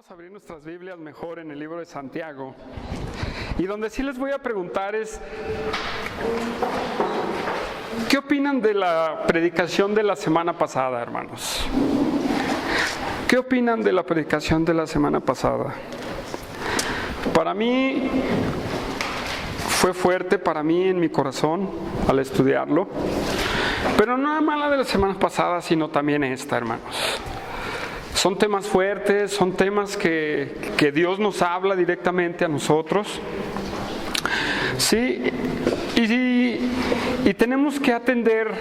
Vamos a abrir nuestras Biblias mejor en el libro de Santiago. Y donde sí les voy a preguntar es, ¿qué opinan de la predicación de la semana pasada, hermanos? ¿Qué opinan de la predicación de la semana pasada? Para mí fue fuerte, para mí en mi corazón al estudiarlo. Pero no nada más la de la semana pasada, sino también esta, hermanos. Son temas fuertes, son temas que Dios nos habla directamente a nosotros. Sí, y tenemos que atender,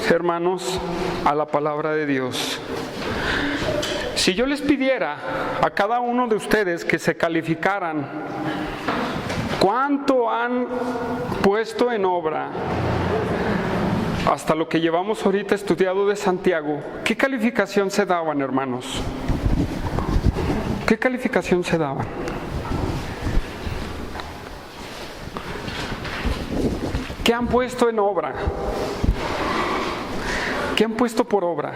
hermanos, a la palabra de Dios. Si yo les pidiera a cada uno de ustedes que se calificaran cuánto han puesto en obra hasta lo que llevamos ahorita estudiado de Santiago, ¿qué calificación se daban, hermanos? ¿Qué calificación se daban? ¿Qué han puesto en obra? ¿Qué han puesto por obra?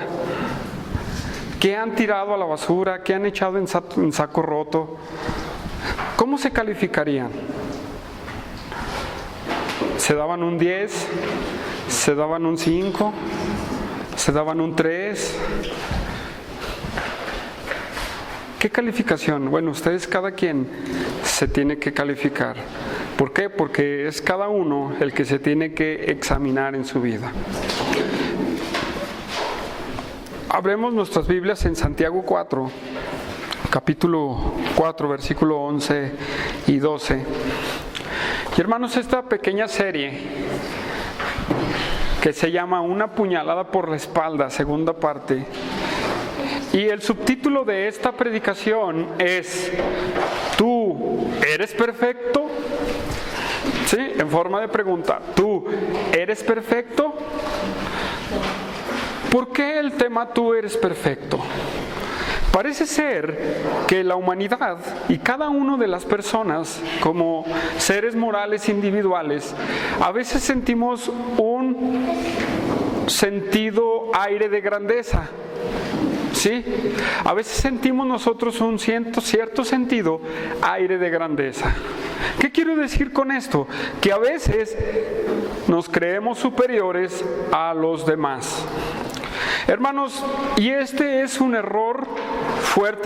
¿Qué han tirado a la basura? ¿Qué han echado en saco roto? ¿Cómo se calificarían? ¿Se daban un 10? ¿Se daban un 5? ¿Se daban un 3? ¿Qué calificación? Bueno, ustedes cada quien se tiene que calificar. ¿Por qué? Porque es cada uno el que se tiene que examinar en su vida. Abremos nuestras Biblias en Santiago 4, capítulo 4, versículo 11 y 12. Y hermanos, esta pequeña serie que se llama Una puñalada por la espalda, segunda parte. Y el subtítulo de esta predicación es ¿Tú eres perfecto? Sí, en forma de pregunta. ¿Tú eres perfecto? ¿Por qué el tema tú eres perfecto? Parece ser que la humanidad y cada una de las personas, como seres morales individuales, a veces sentimos un sentido aire de grandeza. ¿Sí? A veces sentimos nosotros un cierto sentido aire de grandeza. ¿Qué quiero decir con esto? Que a veces nos creemos superiores a los demás. Hermanos, y este es un error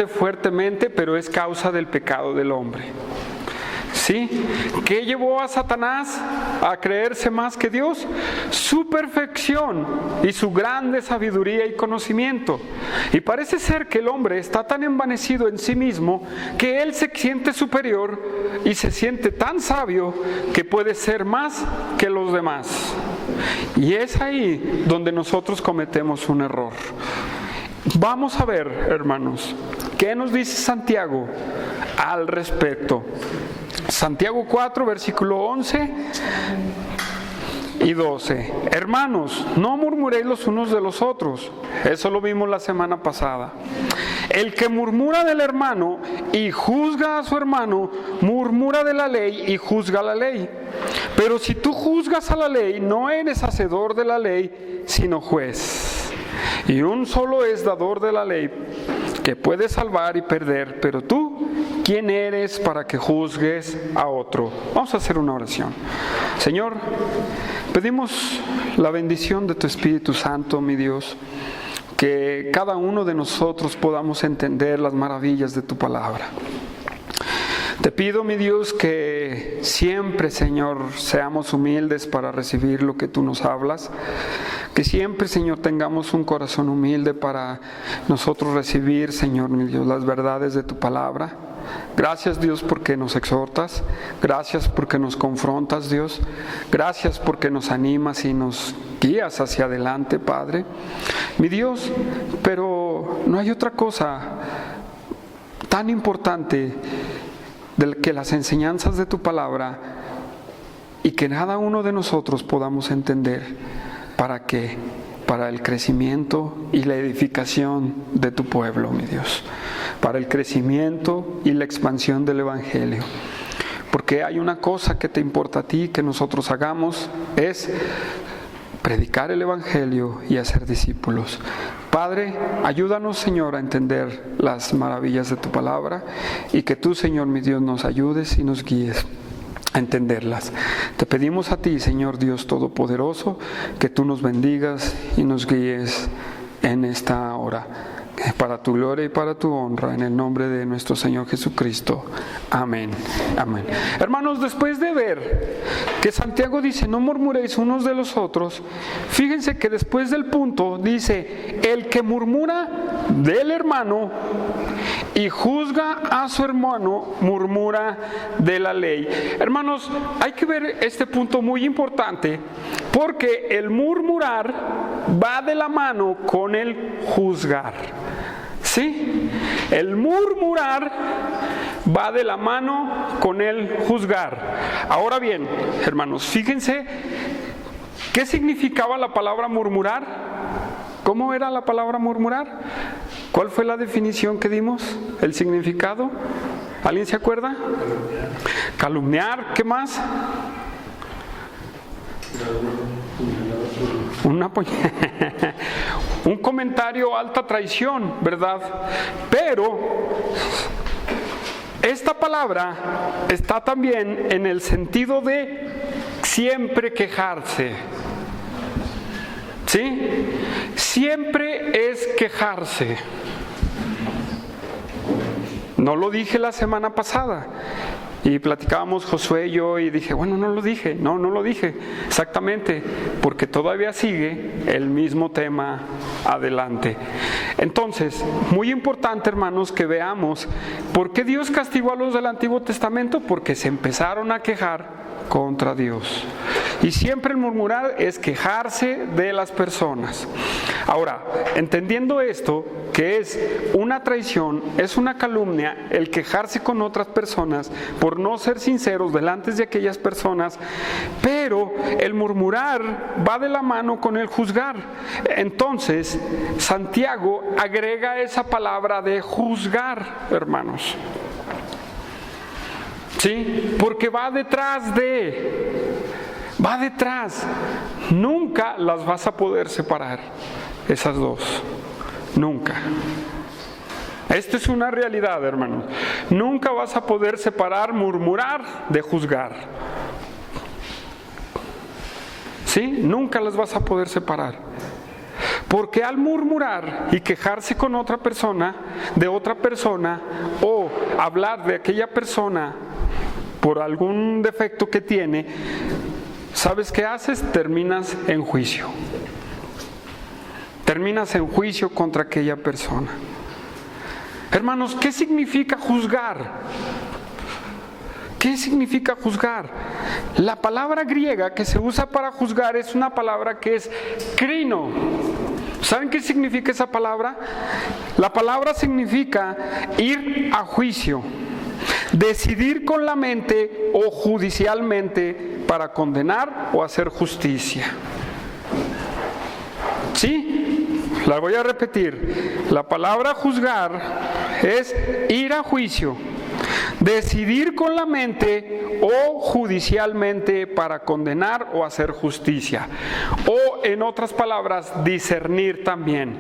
fuertemente, pero es causa del pecado del hombre. ¿Sí? ¿Qué llevó a Satanás a creerse más que Dios? Su perfección y su grande sabiduría y conocimiento. Y parece ser que el hombre está tan envanecido en sí mismo que él se siente superior y se siente tan sabio que puede ser más que los demás. Y es ahí donde nosotros cometemos un error. Vamos a ver, hermanos, ¿qué nos dice Santiago al respecto? Santiago 4, versículo 11 y 12. Hermanos, no murmuréis los unos de los otros. Eso lo vimos la semana pasada. El que murmura del hermano y juzga a su hermano, murmura de la ley y juzga la ley. Pero si tú juzgas a la ley, no eres hacedor de la ley, sino juez. Y un solo es dador de la ley, que puede salvar y perder. Pero tú, ¿quién eres para que juzgues a otro? Vamos a hacer una oración. Señor, pedimos la bendición de tu Espíritu Santo, mi Dios, que cada uno de nosotros podamos entender las maravillas de tu palabra. Te pido, mi Dios, que siempre, Señor, seamos humildes para recibir lo que tú nos hablas. Que siempre, Señor, tengamos un corazón humilde para nosotros recibir, Señor, mi Dios, las verdades de tu palabra. Gracias, Dios, porque nos exhortas. Gracias porque nos confrontas, Dios. Gracias porque nos animas y nos guías hacia adelante, Padre. Mi Dios, pero no hay otra cosa tan importante que las enseñanzas de tu palabra y que cada uno de nosotros podamos entender. ¿Para qué? Para el crecimiento y la edificación de tu pueblo, mi Dios. Para el crecimiento y la expansión del Evangelio. Porque hay una cosa que te importa a ti que nosotros hagamos, es predicar el Evangelio y hacer discípulos. Padre, ayúdanos, Señor, a entender las maravillas de tu palabra y que tú, Señor, mi Dios, nos ayudes y nos guíes a entenderlas. Te pedimos a ti, Señor Dios Todopoderoso, que tú nos bendigas y nos guíes en esta hora, para tu gloria y para tu honra, en el nombre de nuestro Señor Jesucristo. Amén. Amén. Hermanos, después de ver que Santiago dice, no murmuréis unos de los otros, fíjense que después del punto dice, el que murmura del hermano y juzga a su hermano, murmura de la ley. Hermanos, hay que ver este punto muy importante, porque el murmurar va de la mano con el juzgar. ¿Sí? El murmurar va de la mano con el juzgar. Ahora bien, hermanos, fíjense, ¿qué significaba la palabra murmurar? ¿Cómo era la palabra murmurar? ¿Cuál fue la definición que dimos? ¿El significado? ¿Alguien se acuerda? Calumniar, ¿qué más? Un comentario, alta traición, ¿verdad? Pero esta palabra está también en el sentido de siempre quejarse. ¿Sí? Siempre es quejarse. No lo dije la semana pasada. Y platicábamos Josué y yo y dije, bueno, no lo dije, no lo dije exactamente, porque todavía sigue el mismo tema adelante. Entonces, muy importante, hermanos, que veamos por qué Dios castigó a los del Antiguo Testamento, porque se empezaron a quejar contra Dios. Y siempre el murmurar es quejarse de las personas. Ahora, entendiendo esto, que es una traición, es una calumnia, el quejarse con otras personas por no ser sinceros delante de aquellas personas, pero el murmurar va de la mano con el juzgar. Entonces, Santiago agrega esa palabra de juzgar, hermanos. ¿Sí? Porque va detrás. Nunca las vas a poder separar, esas dos. Nunca. Esto es una realidad, hermanos. Nunca vas a poder separar murmurar de juzgar. ¿Sí? Nunca las vas a poder separar. Porque al murmurar y quejarse con otra persona, de otra persona, o hablar de aquella persona por algún defecto que tiene, ¿sabes qué haces? Terminas en juicio. Terminas en juicio contra aquella persona. Hermanos, ¿qué significa juzgar? ¿Qué significa juzgar? La palabra griega que se usa para juzgar es una palabra que es krino. ¿Saben qué significa esa palabra? La palabra significa ir a juicio, decidir con la mente o judicialmente para condenar o hacer justicia. ¿Sí? La voy a repetir. La palabra juzgar es ir a juicio, decidir con la mente o judicialmente para condenar o hacer justicia. O en otras palabras, discernir también.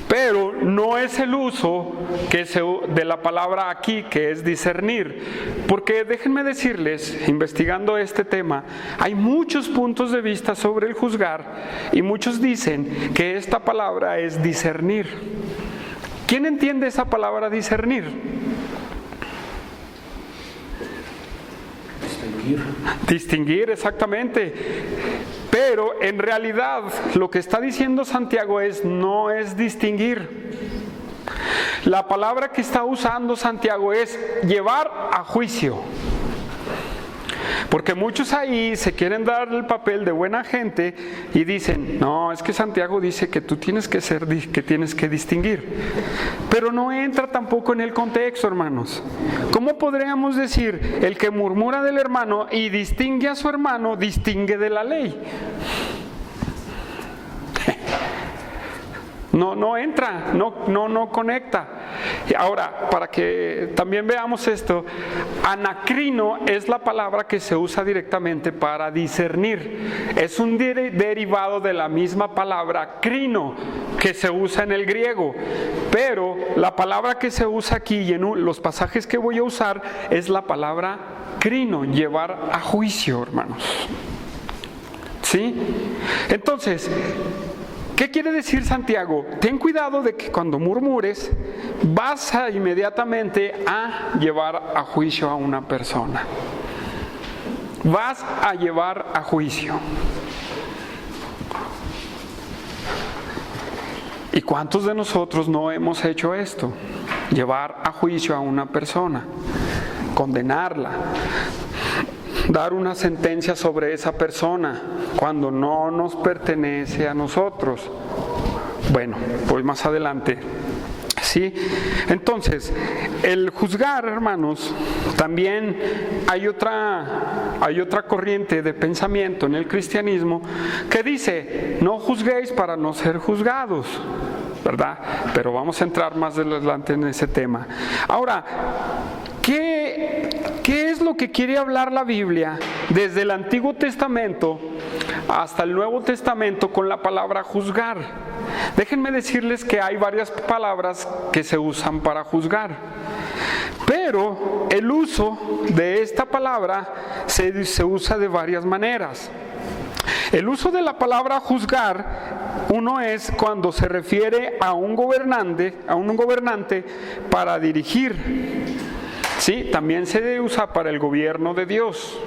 Pero no es el uso de la palabra aquí, que es discernir. Porque déjenme decirles, investigando este tema, hay muchos puntos de vista sobre el juzgar y muchos dicen que esta palabra es discernir. ¿Quién entiende esa palabra discernir? Distinguir, exactamente. Pero en realidad lo que está diciendo Santiago no es distinguir. La palabra que está usando Santiago es llevar a juicio. Porque muchos ahí se quieren dar el papel de buena gente y dicen, no, es que Santiago dice que tú tienes que distinguir. Pero no entra tampoco en el contexto, hermanos. ¿Cómo podríamos decir, el que murmura del hermano y distingue a su hermano, distingue de la ley? no entra, no conecta. Y ahora, para que también veamos esto, anacrino es la palabra que se usa directamente para discernir. Es un derivado de la misma palabra crino que se usa en el griego, pero la palabra que se usa aquí y en los pasajes que voy a usar es la palabra crino, llevar a juicio, hermanos. ¿Sí? Entonces, ¿qué quiere decir Santiago? Ten cuidado de que cuando murmures vas inmediatamente a llevar a juicio a una persona. Vas a llevar a juicio. ¿Y cuántos de nosotros no hemos hecho esto? Llevar a juicio a una persona, condenarla, dar una sentencia sobre esa persona cuando no nos pertenece a nosotros. Bueno, pues más adelante. ¿Sí? Entonces, el juzgar, hermanos, también hay otra corriente de pensamiento en el cristianismo que dice, no juzguéis para no ser juzgados, ¿verdad? Pero vamos a entrar más adelante en ese tema. Ahora, ¿qué es lo que quiere hablar la Biblia desde el Antiguo Testamento hasta el Nuevo Testamento con la palabra juzgar? Déjenme decirles que hay varias palabras que se usan para juzgar, pero el uso de esta palabra se usa de varias maneras. El uso de la palabra juzgar, uno es cuando se refiere a un gobernante para dirigir. Sí, también se usa para el gobierno de Dios.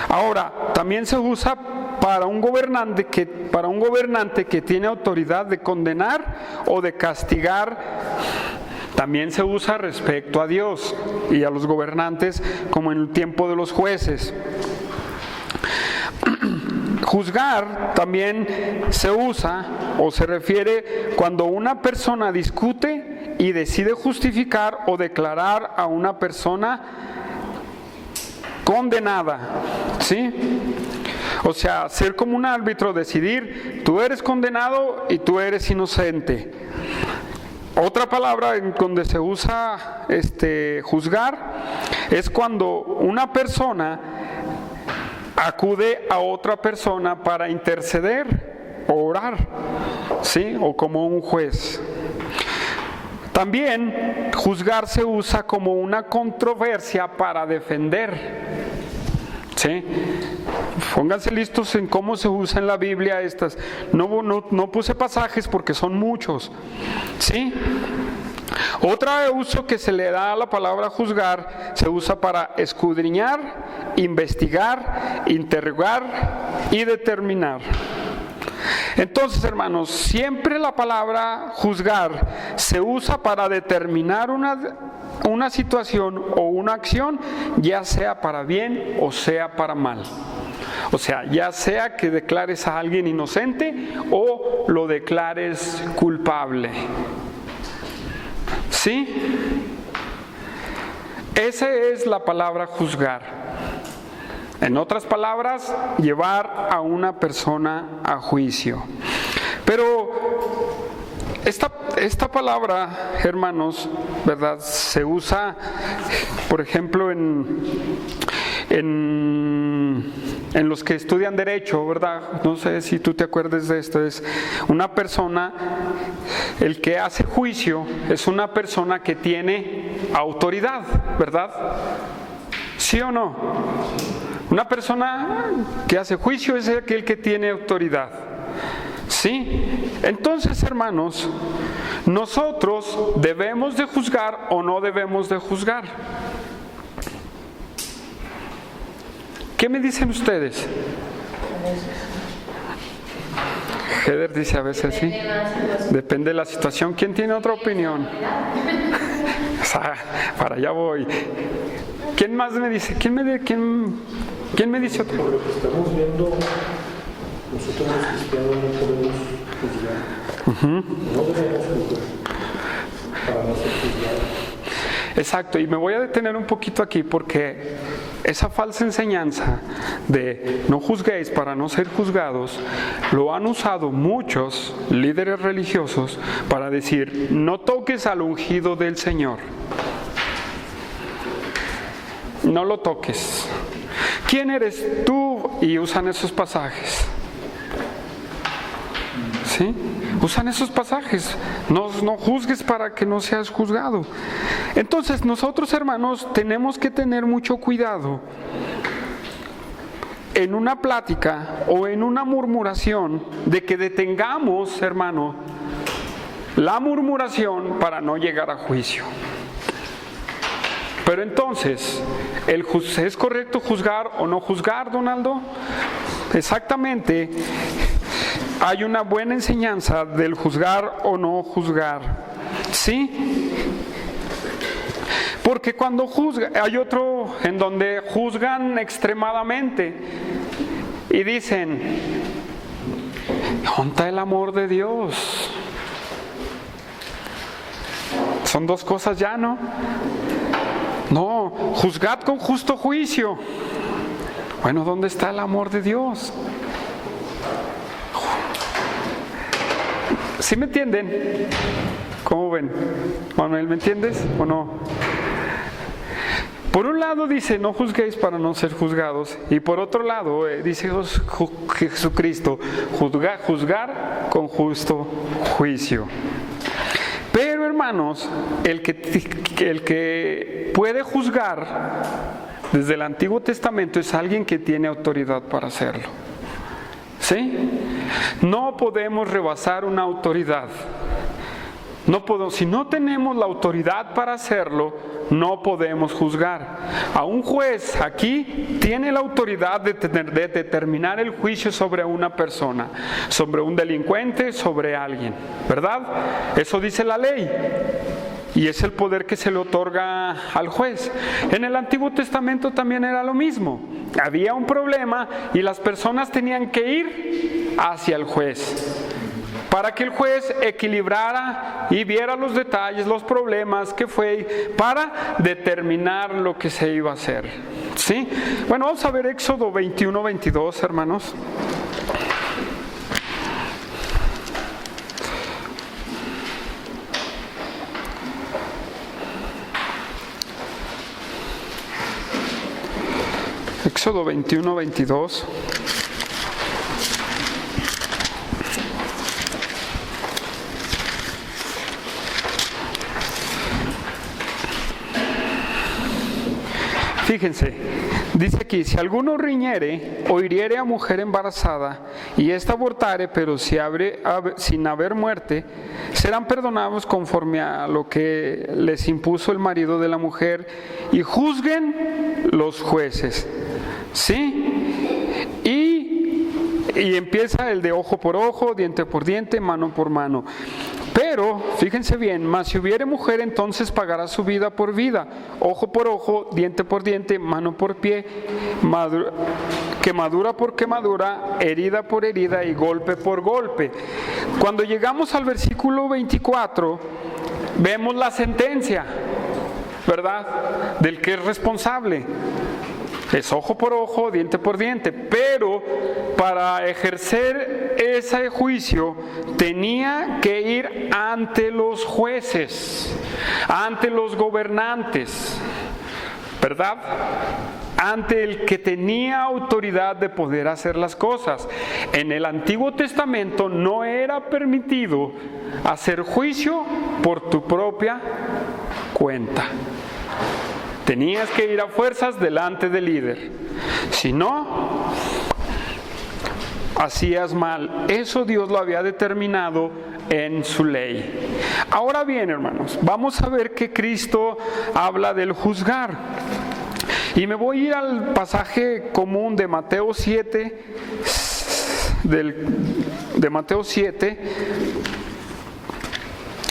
Ahora, también se usa para un gobernante que tiene autoridad de condenar o de castigar. También se usa respecto a Dios y a los gobernantes, como en el tiempo de los jueces. Juzgar también se usa o se refiere cuando una persona discute y decide justificar o declarar a una persona condenada, ¿sí? O sea, ser como un árbitro, decidir, tú eres condenado y tú eres inocente. Otra palabra en donde se usa juzgar es cuando una persona acude a otra persona para interceder o orar, ¿sí? O como un juez. También juzgar se usa como una controversia para defender. ¿Sí? Pónganse listos en cómo se usa en la Biblia estas. No puse pasajes porque son muchos. ¿Sí? Otro uso que se le da a la palabra juzgar se usa para escudriñar, investigar, interrogar y determinar. Entonces, hermanos, siempre la palabra juzgar se usa para determinar una situación o una acción, ya sea para bien o sea para mal. O sea, ya sea que declares a alguien inocente o lo declares culpable. ¿Sí? Esa es la palabra juzgar. En otras palabras, llevar a una persona a juicio. Pero esta palabra, hermanos, ¿verdad? Se usa, por ejemplo, en los que estudian derecho, ¿verdad? No sé si tú te acuerdas de esto. Es una persona, el que hace juicio es una persona que tiene autoridad, ¿verdad? ¿Sí o no? Una persona que hace juicio es aquel que tiene autoridad. ¿Sí? Entonces, hermanos, nosotros debemos de juzgar o no debemos de juzgar. ¿Qué me dicen ustedes? Heather dice a veces sí. Depende de la situación. ¿Quién tiene otra opinión? O sea, para allá voy. ¿Quién más me dice? ¿Quién me dice otra? Por lo que estamos viendo, nosotros los cristianos no podemos juzgar. No debemos juzgar para no ser juzgados. Exacto, y me voy a detener un poquito aquí porque esa falsa enseñanza de no juzguéis para no ser juzgados, lo han usado muchos líderes religiosos para decir, no toques al ungido del Señor. No lo toques. ¿Quién eres tú? Y usan esos pasajes. ¿Sí? Usan esos pasajes. No juzgues para que no seas juzgado. Entonces nosotros, hermanos, tenemos que tener mucho cuidado en una plática o en una murmuración de que detengamos, hermano, la murmuración para no llegar a juicio. Pero entonces, ¿es correcto juzgar o no juzgar, Donaldo? Exactamente. Hay una buena enseñanza del juzgar o no juzgar. ¿Sí? Porque cuando juzga, hay otro en donde juzgan extremadamente y dicen, ¿dónde está el amor de Dios? Son dos cosas ya, ¿no? No, juzgad con justo juicio. Bueno, ¿dónde está el amor de Dios? ¿Sí me entienden? ¿Cómo ven? Manuel, ¿me entiendes o no? Por un lado dice, no juzguéis para no ser juzgados. Y por otro lado, dice Jesucristo, juzgar con justo juicio. Pero hermanos, el que puede juzgar desde el Antiguo Testamento es alguien que tiene autoridad para hacerlo. ¿Sí? No podemos rebasar una autoridad. Si no tenemos la autoridad para hacerlo, no podemos juzgar. A un juez aquí tiene la autoridad de determinar el juicio sobre una persona, sobre un delincuente, sobre alguien, ¿verdad? Eso dice la ley. Y es el poder que se le otorga al juez. En el Antiguo Testamento también era lo mismo. Había un problema y las personas tenían que ir hacia el juez, para que el juez equilibrara y viera los detalles, los problemas que fue, para determinar lo que se iba a hacer. ¿Sí? Bueno, vamos a ver Éxodo 21, 22, hermanos. Éxodo 21, 22. Fíjense, dice aquí, si alguno riñere o hiriere a mujer embarazada y ésta abortare, pero sin haber muerte, serán perdonados conforme a lo que les impuso el marido de la mujer y juzguen los jueces. ¿Sí? Y empieza el de ojo por ojo, diente por diente, mano por mano. Pero, fíjense bien, mas si hubiere mujer, entonces pagará su vida por vida, ojo por ojo, diente por diente, mano por pie, quemadura por quemadura, herida por herida y golpe por golpe. Cuando llegamos al versículo 24, vemos la sentencia, ¿verdad?, del que es responsable. Es ojo por ojo, diente por diente, pero para ejercer ese juicio tenía que ir ante los jueces, ante los gobernantes, ¿verdad? Ante el que tenía autoridad de poder hacer las cosas. En el Antiguo Testamento no era permitido hacer juicio por tu propia cuenta. Tenías que ir a fuerzas delante del líder. Si no, hacías mal. Eso Dios lo había determinado en su ley. Ahora bien, hermanos, vamos a ver que Cristo habla del juzgar. Y me voy a ir al pasaje común de Mateo 7, de Mateo 7.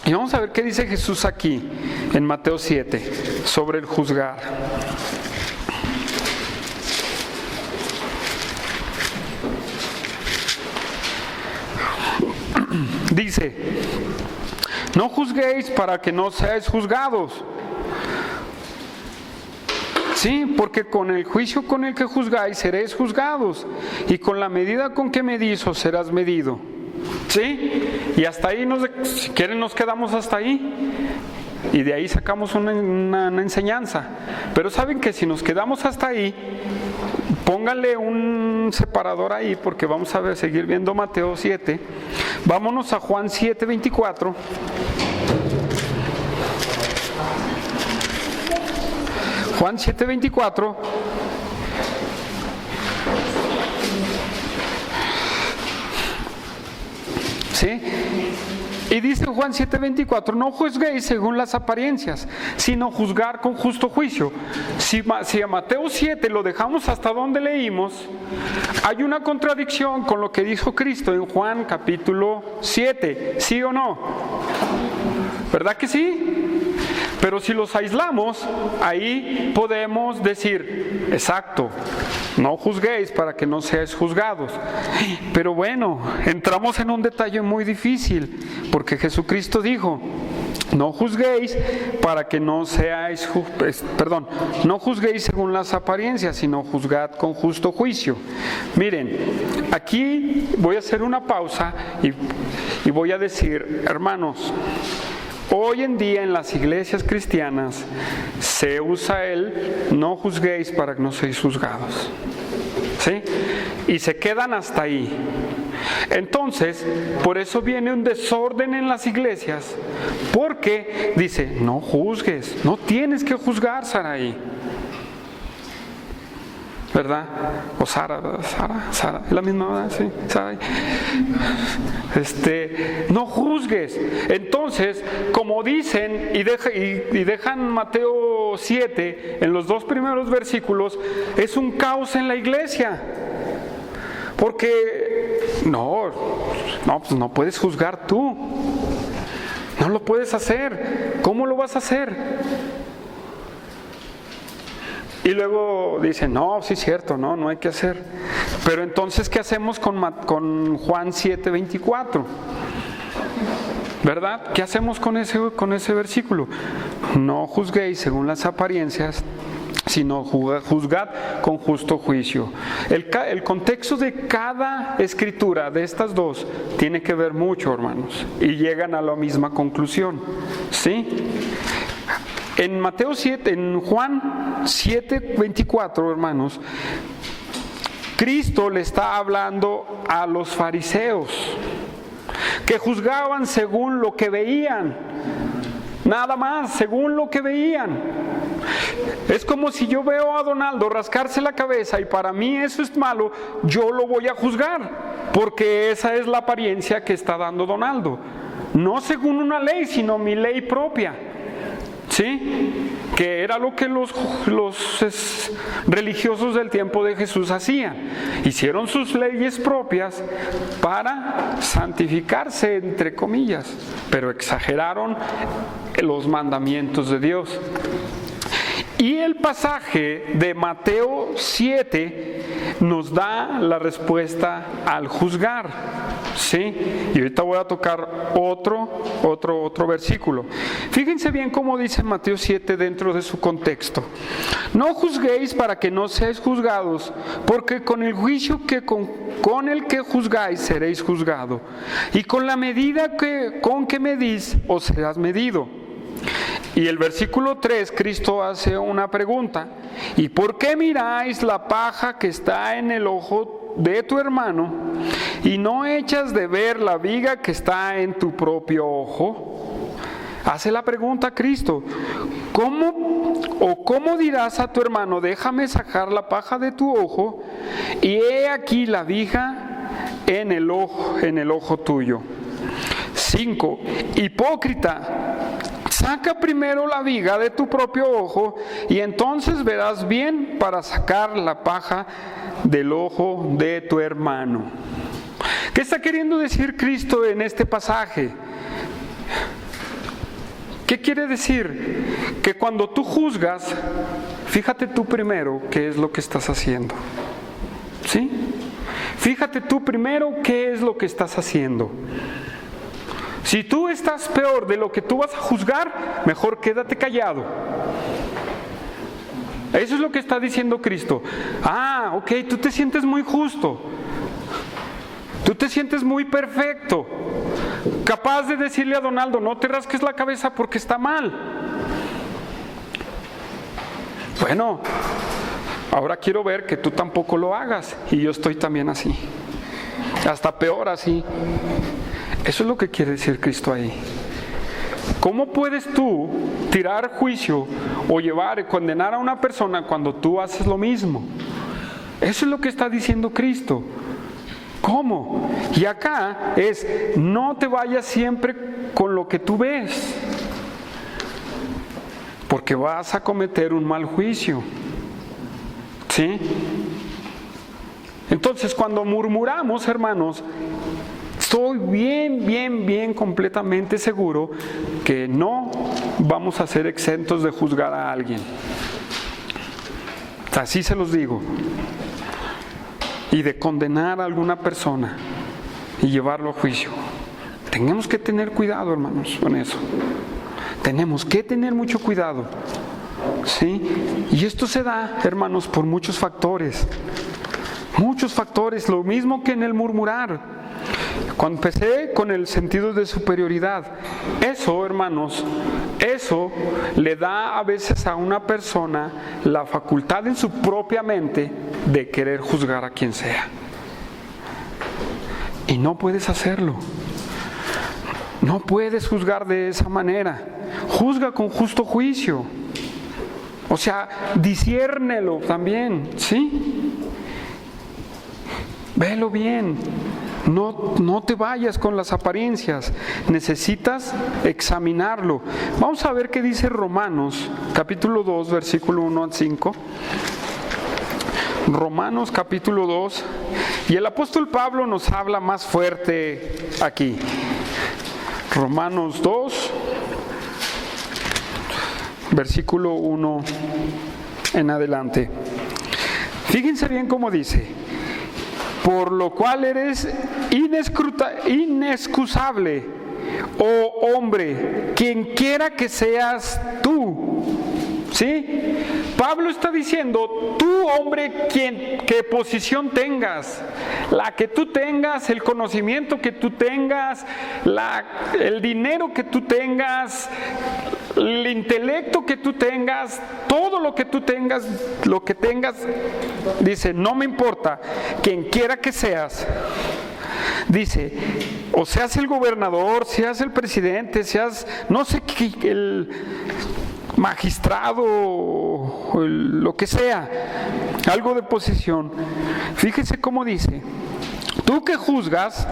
Y vamos a ver qué dice Jesús aquí, en Mateo 7, sobre el juzgar. Dice, no juzguéis para que no seáis juzgados, Sí, porque con el juicio con el que juzgáis seréis juzgados, y con la medida con que medís os serás medido. ¿Sí? Y hasta ahí, si quieren nos quedamos hasta ahí. Y de ahí sacamos una enseñanza. Pero saben que si nos quedamos hasta ahí, pónganle un separador ahí, porque vamos a seguir viendo Mateo 7. Vámonos a Juan 7:24. Juan 7:24. ¿Sí? Y dice Juan 7:24, no juzguéis según las apariencias, sino juzgar con justo juicio. Si a Mateo 7 lo dejamos hasta donde leímos, hay una contradicción con lo que dijo Cristo en Juan capítulo 7, ¿sí o no? ¿Verdad que sí? Pero si los aislamos, ahí podemos decir, exacto, no juzguéis para que no seáis juzgados. Pero bueno, entramos en un detalle muy difícil, porque Jesucristo dijo, no juzguéis para que no seáis, no juzguéis según las apariencias, sino juzgad con justo juicio. Miren, aquí voy a hacer una pausa y voy a decir, hermanos, hoy en día en las iglesias cristianas se usa el no juzguéis para que no seáis juzgados. ¿Sí? Y se quedan hasta ahí. Entonces, por eso viene un desorden en las iglesias, porque dice, no juzgues, no tienes que juzgar, Saraí. ¿Verdad? O Sara, es la misma, ¿verdad? Sí, Sara. No juzgues. Entonces, como dicen y dejan Mateo 7 en los 2 primeros versículos, es un caos en la iglesia. Porque pues no puedes juzgar tú. No lo puedes hacer. ¿Cómo lo vas a hacer? Y luego dicen, no, sí es cierto, no hay que hacer. Pero entonces, ¿qué hacemos con Juan 7:24? ¿Verdad? ¿Qué hacemos con ese versículo? No juzguéis según las apariencias, sino juzgad con justo juicio. El contexto de cada escritura de estas dos tiene que ver mucho, hermanos, y llegan a la misma conclusión. ¿Sí? En Juan 7:24, hermanos, Cristo le está hablando a los fariseos que juzgaban según lo que veían, nada más, según lo que veían. Es como si yo veo a Donaldo rascarse la cabeza y para mí eso es malo, yo lo voy a juzgar, porque esa es la apariencia que está dando Donaldo, no según una ley, sino mi ley propia. ¿Sí? Que era lo que los religiosos del tiempo de Jesús hacían. Hicieron sus leyes propias para santificarse, entre comillas, pero exageraron los mandamientos de Dios. Y el pasaje de Mateo 7 nos da la respuesta al juzgar. ¿Sí? Y ahorita voy a tocar otro versículo. Fíjense bien cómo dice Mateo 7 dentro de su contexto. No juzguéis para que no seáis juzgados, porque con el juicio con el que juzgáis seréis juzgados, y con la medida con que medís os serás medido. Y el versículo 3, Cristo hace una pregunta. ¿Y por qué miráis la paja que está en el ojo de tu hermano y no echas de ver la viga que está en tu propio ojo? Hace la pregunta Cristo. ¿Cómo dirás a tu hermano, déjame sacar la paja de tu ojo, y he aquí la viga en el ojo tuyo? 5. Hipócrita, saca primero la viga de tu propio ojo, y entonces verás bien para sacar la paja del ojo de tu hermano. ¿Qué está queriendo decir Cristo en este pasaje? ¿Qué quiere decir? Que cuando tú juzgas, fíjate tú primero qué es lo que estás haciendo. ¿Sí? Fíjate tú primero qué es lo que estás haciendo. Si tú estás peor de lo que tú vas a juzgar, mejor quédate callado. Eso es lo que está diciendo Cristo. Ah, ok, tú te sientes muy justo. Tú te sientes muy perfecto. Capaz de decirle a Donaldo, no te rasques la cabeza porque está mal. Bueno, ahora quiero ver que tú tampoco lo hagas. Y yo estoy también así. Hasta peor así. Eso es lo que quiere decir Cristo ahí. ¿Cómo puedes tú tirar juicio o llevar y condenar a una persona cuando tú haces lo mismo? Eso es lo que está diciendo Cristo. ¿Cómo? Y acá es, no te vayas siempre con lo que tú ves, porque vas a cometer un mal juicio. ¿Sí? Entonces, cuando murmuramos, hermanos, estoy bien, completamente seguro que no vamos a ser exentos de juzgar a alguien. Así se los digo. Y de condenar a alguna persona y llevarlo a juicio. Tenemos que tener cuidado, hermanos, con eso. Tenemos que tener mucho cuidado. ¿Sí? Y esto se da, hermanos, por muchos factores. Muchos factores, lo mismo que en el murmurar. Cuando empecé con el sentido de superioridad, eso, hermanos, eso le da a veces a una persona la facultad en su propia mente de querer juzgar a quien sea. Y no puedes hacerlo. No puedes juzgar de esa manera. Juzga con justo juicio. O sea, disciérnelo también, ¿sí? Velo bien. No te vayas con las apariencias. Necesitas examinarlo. Vamos a ver qué dice Romanos, capítulo 2, versículo 1 al 5. Romanos, capítulo 2. Y el apóstol Pablo nos habla más fuerte aquí. Romanos 2, versículo 1 en adelante. Fíjense bien cómo dice: por lo cual eres inexcusable, oh hombre, quien quiera que seas tú. ¿Sí? Pablo está diciendo, tú, hombre, qué posición tengas, la que tú tengas, el conocimiento que tú tengas, el dinero que tú tengas, el intelecto que tú tengas, todo lo que tú tengas, dice, no me importa, quien quiera que seas. Dice, o seas el gobernador, seas el presidente, seas, no sé qué, el magistrado, o lo que sea, algo de posición. Fíjese cómo dice, tú que juzgas,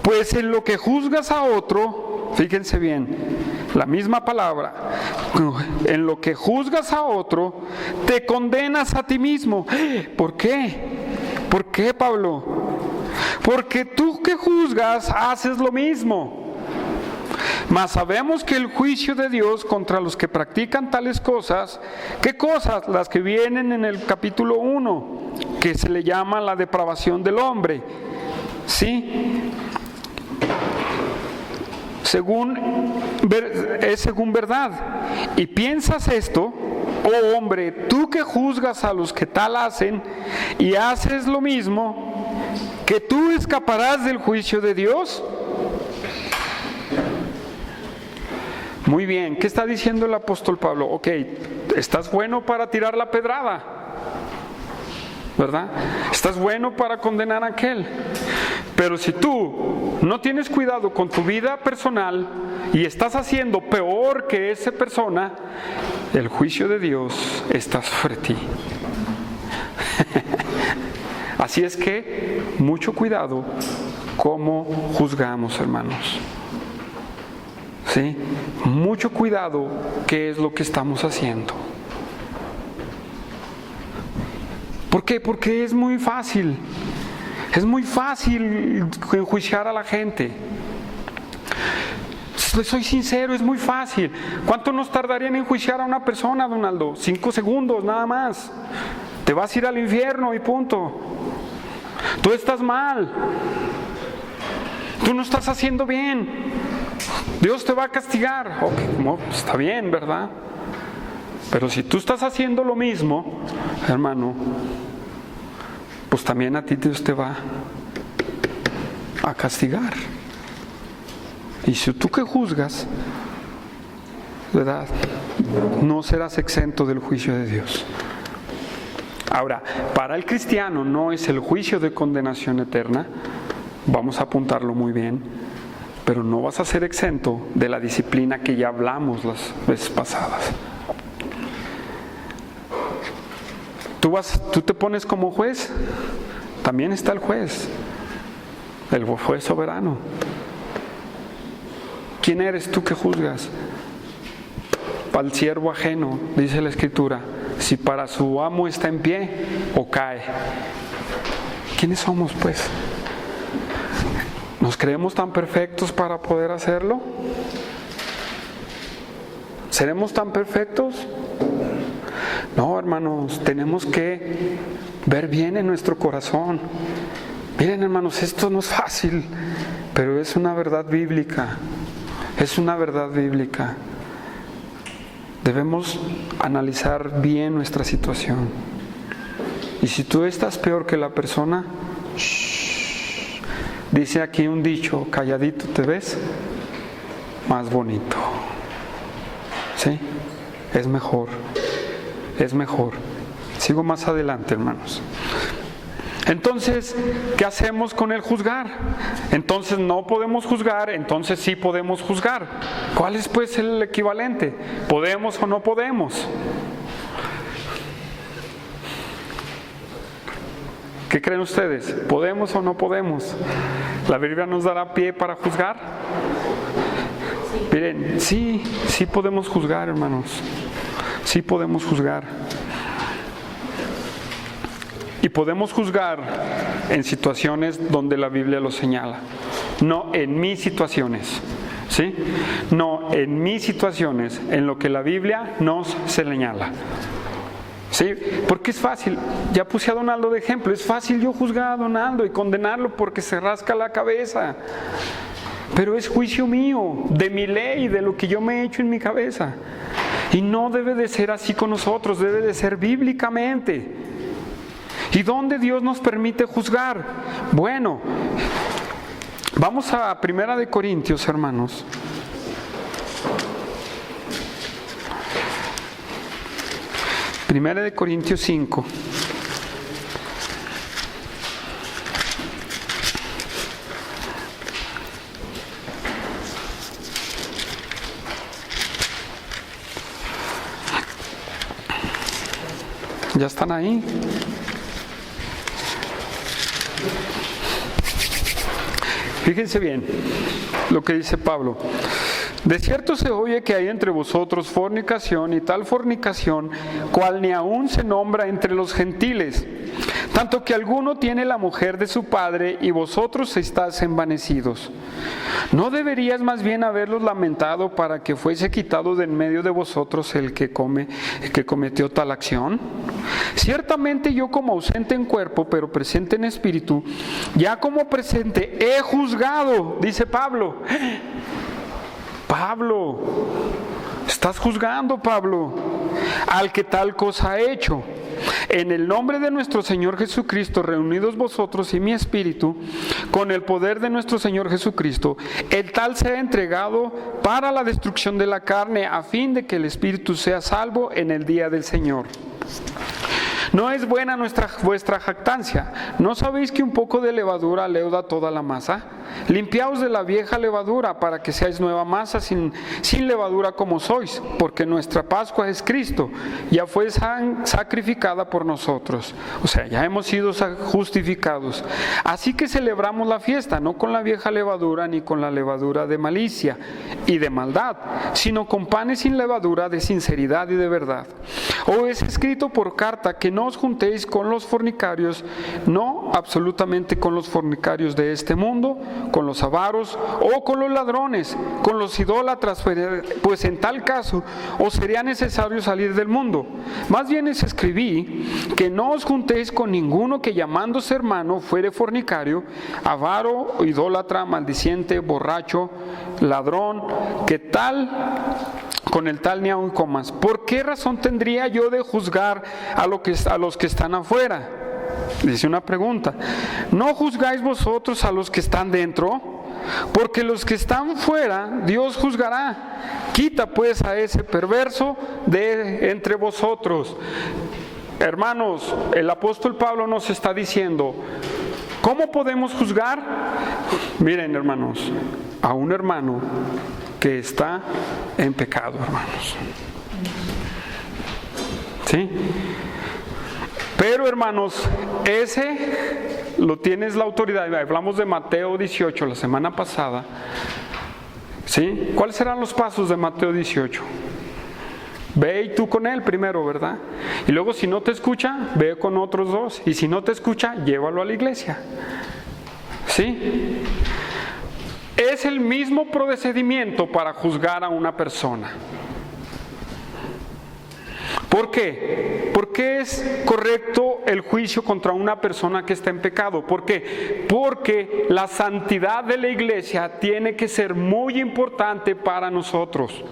pues en lo que juzgas a otro, fíjense bien, la misma palabra, en lo que juzgas a otro, te condenas a ti mismo. ¿Por qué? ¿Por qué, Pablo? Porque tú que juzgas haces lo mismo. Mas sabemos que el juicio de Dios contra los que practican tales cosas, ¿qué cosas? Las que vienen en el capítulo 1, que se le llama la depravación del hombre. ¿Sí? Según verdad. Y piensas esto, oh hombre, tú que juzgas a los que tal hacen y haces lo mismo, ¿que tú escaparás del juicio de Dios? Muy bien, ¿qué está diciendo el apóstol Pablo? Ok, estás bueno para tirar la pedrada, ¿verdad? Estás bueno para condenar a aquel. Pero si tú no tienes cuidado con tu vida personal y estás haciendo peor que esa persona, el juicio de Dios está sobre ti. Así es que mucho cuidado cómo juzgamos, hermanos. ¿Sí? Mucho cuidado qué es lo que estamos haciendo. ¿Por qué? Porque es muy fácil. Es muy fácil enjuiciar a la gente. Soy sincero, es muy fácil. ¿Cuánto nos tardaría en enjuiciar a una persona, Donaldo? 5 segundos, nada más. Te vas a ir al infierno y punto. Tú estás mal. Tú no estás haciendo bien. Dios te va a castigar. Ok, está bien, ¿verdad? Pero si tú estás haciendo lo mismo, hermano, pues también a ti Dios te va a castigar. Y si tú que juzgas, ¿verdad?, no serás exento del juicio de Dios. Ahora, para el cristiano no es el juicio de condenación eterna, vamos a apuntarlo muy bien, pero no vas a ser exento de la disciplina que ya hablamos las veces pasadas. Tú te pones como juez, también está el juez soberano. ¿Quién eres tú que juzgas? Para el siervo ajeno, dice la Escritura, si para su amo está en pie o cae. ¿Quiénes somos, pues? ¿Nos creemos tan perfectos para poder hacerlo? ¿Seremos tan perfectos? No, hermanos, tenemos que ver bien en nuestro corazón. Miren, hermanos, esto no es fácil, pero es una verdad bíblica. Es una verdad bíblica. Debemos analizar bien nuestra situación. Y si tú estás peor que la persona, dice aquí un dicho, calladito te ves más bonito. ¿Sí? Es mejor. Es mejor. Sigo más adelante, hermanos. Entonces, ¿qué hacemos con el juzgar? Entonces no podemos juzgar, entonces sí podemos juzgar. ¿Cuál es pues el equivalente? ¿Podemos o no podemos? ¿Qué creen ustedes? ¿Podemos o no podemos? ¿La Biblia nos dará pie para juzgar? Miren, sí podemos juzgar, hermanos. Sí podemos juzgar. Y podemos juzgar en situaciones donde la Biblia lo señala. No en mis situaciones. ¿Sí? No en mis situaciones, en lo que la Biblia nos señala. ¿Sí? Porque es fácil. Ya puse a Donaldo de ejemplo. Es fácil yo juzgar a Donaldo y condenarlo porque se rasca la cabeza. Pero es juicio mío, de mi ley, de lo que yo me he hecho en mi cabeza. Y no debe de ser así con nosotros, debe de ser bíblicamente. ¿Y dónde Dios nos permite juzgar? Bueno, vamos a 1 Corintios, hermanos. Primera de Corintios 5. ¿Ya están ahí? Fíjense bien lo que dice Pablo. De cierto se oye que hay entre vosotros fornicación, y tal fornicación, cual ni aún se nombra entre los gentiles, tanto que alguno tiene la mujer de su padre, y vosotros estáis envanecidos. ¿No deberías más bien haberlos lamentado para que fuese quitado de en medio de vosotros el que cometió tal acción? Ciertamente yo, como ausente en cuerpo, pero presente en espíritu, ya como presente he juzgado, dice Pablo. Pablo, estás juzgando, Pablo, al que tal cosa ha hecho. En el nombre de nuestro Señor Jesucristo, reunidos vosotros y mi espíritu, con el poder de nuestro Señor Jesucristo, el tal sea entregado para la destrucción de la carne, a fin de que el espíritu sea salvo en el día del Señor. No es buena vuestra jactancia. ¿No sabéis que un poco de levadura leuda toda la masa? Limpiaos de la vieja levadura para que seáis nueva masa sin levadura como sois, porque nuestra Pascua es Cristo, ya fue sacrificada por nosotros. O sea, ya hemos sido justificados. Así que celebramos la fiesta, no con la vieja levadura ni con la levadura de malicia y de maldad, sino con panes sin levadura de sinceridad y de verdad. O es escrito por carta que no os juntéis con los fornicarios, no absolutamente con los fornicarios de este mundo, con los avaros o con los ladrones, con los idólatras, pues en tal caso os sería necesario salir del mundo. Más bien les escribí que no os juntéis con ninguno que llamándose hermano fuere fornicario, avaro, idólatra, maldiciente, borracho, ladrón, que tal con el tal ni aun comas. ¿Por qué razón tendría yo de juzgar a los que están afuera? Dice una pregunta. ¿No juzgáis vosotros a los que están dentro? Porque los que están fuera Dios juzgará. Quita pues a ese perverso de entre vosotros. Hermanos, el apóstol Pablo nos está diciendo, ¿cómo podemos juzgar? Miren, hermanos, a un hermano que está en pecado, hermanos. ¿Sí? Pero, hermanos, ese lo tienes la autoridad. Hablamos de Mateo 18 la semana pasada. ¿Sí? ¿Cuáles serán los pasos de Mateo 18? Ve y tú con él primero, ¿verdad? Y luego si no te escucha, ve con otros dos. Y si no te escucha, llévalo a la iglesia. ¿Sí? Es el mismo procedimiento para juzgar a una persona. ¿Por qué? ¿Por qué es correcto el juicio contra una persona que está en pecado? ¿Por qué? Porque la santidad de la iglesia tiene que ser muy importante para nosotros.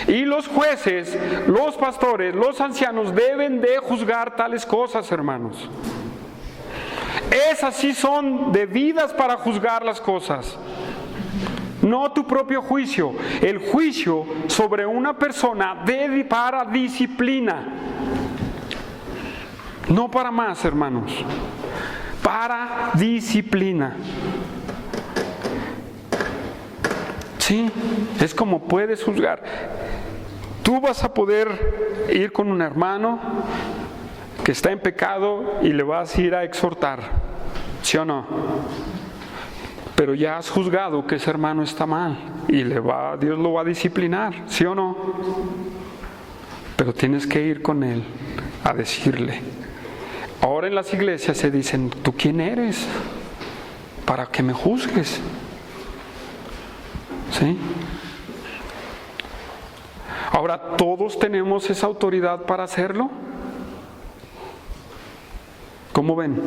Y los jueces, los pastores, los ancianos deben de juzgar tales cosas, hermanos. Esas sí son debidas para juzgar las cosas. No tu propio juicio, el juicio sobre una persona para disciplina. No para más, hermanos, para disciplina. Sí, es como puedes juzgar. Tú vas a poder ir con un hermano que está en pecado y le vas a ir a exhortar, ¿sí o no? Pero ya has juzgado que ese hermano está mal y Dios lo va a disciplinar, ¿sí o no? Pero tienes que ir con él a decirle. Ahora en las iglesias se dicen, ¿tú quién eres para que me juzgues? ¿Sí? Ahora, ¿todos tenemos esa autoridad para hacerlo? ¿Cómo ven?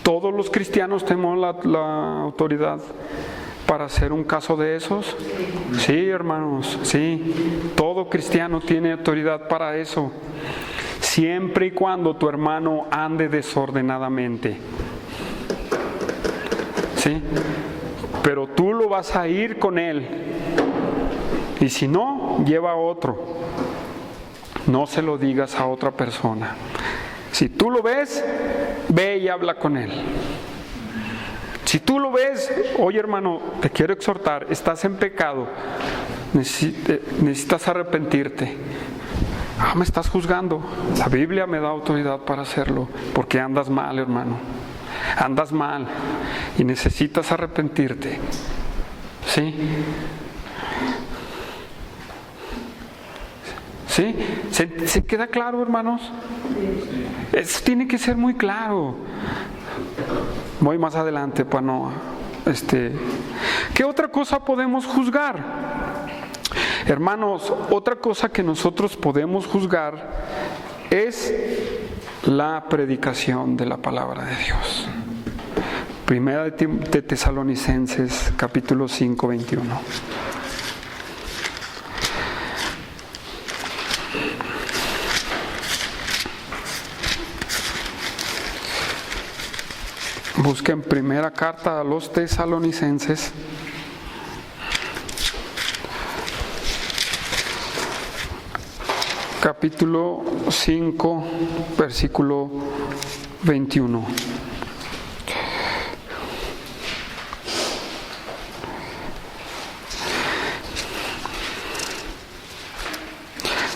¿Todos los cristianos tenemos la autoridad para hacer un caso de esos? Sí, hermanos, sí. Todo cristiano tiene autoridad para eso. Siempre y cuando tu hermano ande desordenadamente. ¿Sí? Pero tú lo vas a ir con él. Y si no, lleva a otro. No se lo digas a otra persona. Si tú lo ves, ve y habla con él. Si tú lo ves, oye hermano, te quiero exhortar, estás en pecado, necesitas arrepentirte. Me estás juzgando. La Biblia me da autoridad para hacerlo, porque andas mal, hermano. Andas mal y necesitas arrepentirte. ¿Sí? ¿Sí? ¿Se queda claro, hermanos? Eso tiene que ser muy claro. Voy más adelante para no... ¿Qué otra cosa podemos juzgar? Hermanos, otra cosa que nosotros podemos juzgar es la predicación de la palabra de Dios. Primera de Tesalonicenses, capítulo 5, 21. Busquen primera carta a los Tesalonicenses. Capítulo 5, versículo 21.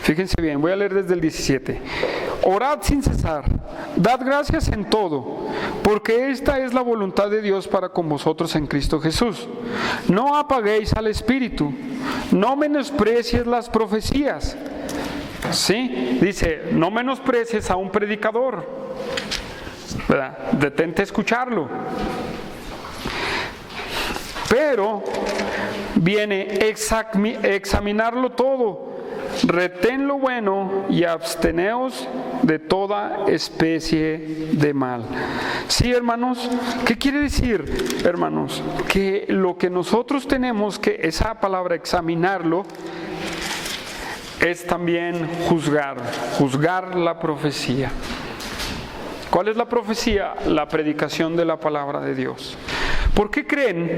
Fíjense bien, voy a leer desde el 17. Orad sin cesar, dad gracias en todo, porque esta es la voluntad de Dios para con vosotros en Cristo Jesús. No apaguéis al Espíritu, no menosprecies las profecías. Sí, dice, no menosprecies a un predicador, ¿verdad? Detente a escucharlo. Pero viene examinarlo todo, retén lo bueno y absteneos de toda especie de mal. Sí, hermanos, ¿qué quiere decir, hermanos? Que lo que nosotros tenemos que, esa palabra examinarlo, es también juzgar la profecía. ¿Cuál es la profecía? La predicación de la palabra de Dios. ¿Por qué creen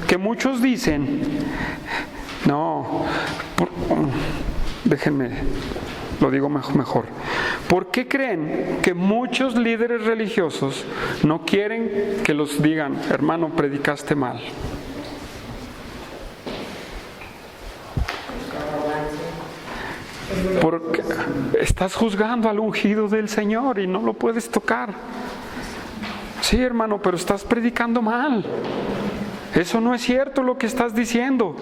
que muchos dicen, déjenme, lo digo mejor. ¿Por qué creen que muchos líderes religiosos no quieren que los digan, hermano, predicaste mal? Porque estás juzgando al ungido del Señor y no lo puedes tocar. Sí, hermano, pero estás predicando mal. Eso no es cierto lo que estás diciendo.